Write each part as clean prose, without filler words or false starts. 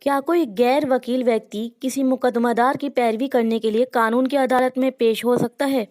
क्या कोई गैर वकील व्यक्ति किसी मुकदमादार की पैरवी करने के लिए कानून की अदालत में पेश हो सकता है?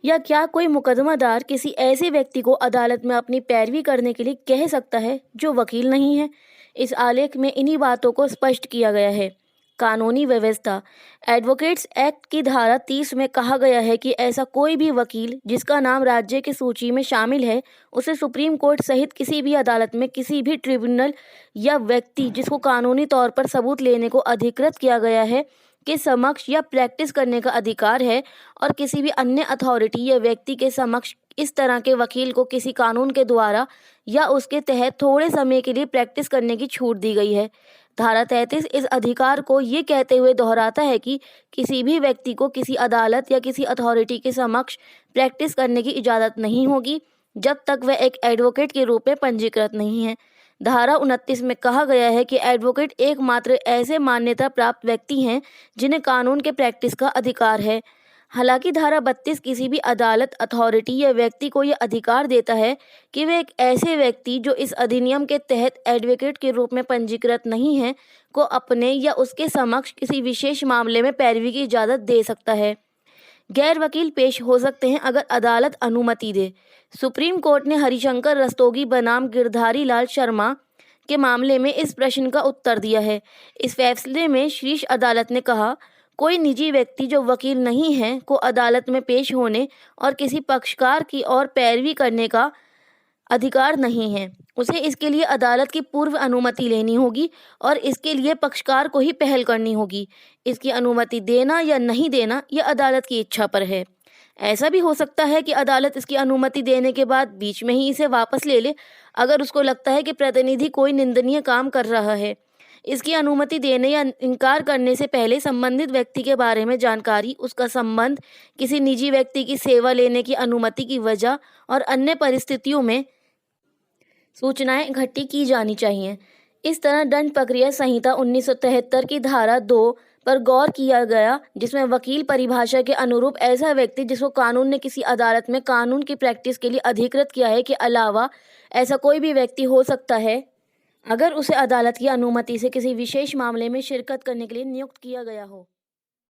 या क्या कोई मुकदमादार किसी ऐसे व्यक्ति को अदालत में अपनी पैरवी करने के लिए कह सकता है जो वकील नहीं है? इस आलेख में इन्हीं बातों को स्पष्ट किया गया है। कानूनी व्यवस्था। एडवोकेट्स एक्ट की धारा 30 में कहा गया है कि ऐसा कोई भी वकील जिसका नाम राज्य की सूची में शामिल है, उसे सुप्रीम कोर्ट सहित किसी भी अदालत में किसी भी ट्रिब्यूनल या व्यक्ति जिसको कानूनी तौर पर सबूत लेने को अधिकृत किया गया है के समक्ष या प्रैक्टिस करने का अधिकार है, और किसी भी अन्य अथॉरिटी या व्यक्ति के समक्ष इस तरह के वकील को किसी कानून के द्वारा या उसके तहत थोड़े समय के लिए प्रैक्टिस करने की छूट दी गई है। धारा 33 इस अधिकार को ये कहते हुए दोहराता है कि किसी भी व्यक्ति को किसी अदालत या किसी अथॉरिटी के समक्ष प्रैक्टिस करने की इजाज़त नहीं होगी जब तक वह एक एडवोकेट के रूप में पंजीकृत नहीं है। धारा 29 में कहा गया है कि एडवोकेट एकमात्र ऐसे मान्यता प्राप्त व्यक्ति हैं जिन्हें कानून के प्रैक्टिस का अधिकार है। हालांकि धारा 32 किसी भी अदालत, अथॉरिटी या व्यक्ति को यह अधिकार देता है कि वे एक ऐसे व्यक्ति जो इस अधिनियम के तहत एडवोकेट के रूप में पंजीकृत नहीं है को अपने या उसके समक्ष किसी विशेष मामले में पैरवी की इजाज़त दे सकता है। गैर वकील पेश हो सकते हैं अगर अदालत अनुमति दे। सुप्रीम कोर्ट ने हरिशंकर रस्तोगी बनाम गिरधारी लाल शर्मा के मामले में इस प्रश्न का उत्तर दिया है। इस फैसले में शीर्ष अदालत ने कहा, कोई निजी व्यक्ति जो वकील नहीं है को अदालत में पेश होने और किसी पक्षकार की ओर पैरवी करने का अधिकार नहीं है। उसे इसके लिए अदालत की पूर्व अनुमति लेनी होगी और इसके लिए पक्षकार को ही पहल करनी होगी। इसकी अनुमति देना या नहीं देना यह अदालत की इच्छा पर है। ऐसा भी हो सकता है कि अदालत इसकी अनुमति देने के बाद बीच में ही इसे वापस ले ले अगर उसको लगता है कि प्रतिनिधि कोई निंदनीय काम कर रहा है। इसकी अनुमति देने या इनकार करने से पहले संबंधित व्यक्ति के बारे में जानकारी, उसका संबंध, किसी निजी व्यक्ति की सेवा लेने की अनुमति की वजह और अन्य परिस्थितियों में सूचनाएं इकट्ठी की जानी चाहिए। इस तरह दंड प्रक्रिया संहिता 1973 की धारा 2 पर गौर किया गया, जिसमें वकील परिभाषा के अनुरूप ऐसा व्यक्ति जिसको कानून ने किसी अदालत में कानून की प्रैक्टिस के लिए अधिकृत किया है के अलावा ऐसा कोई भी व्यक्ति हो सकता है अगर उसे अदालत की अनुमति से किसी विशेष मामले में शिरकत करने के लिए नियुक्त किया गया हो।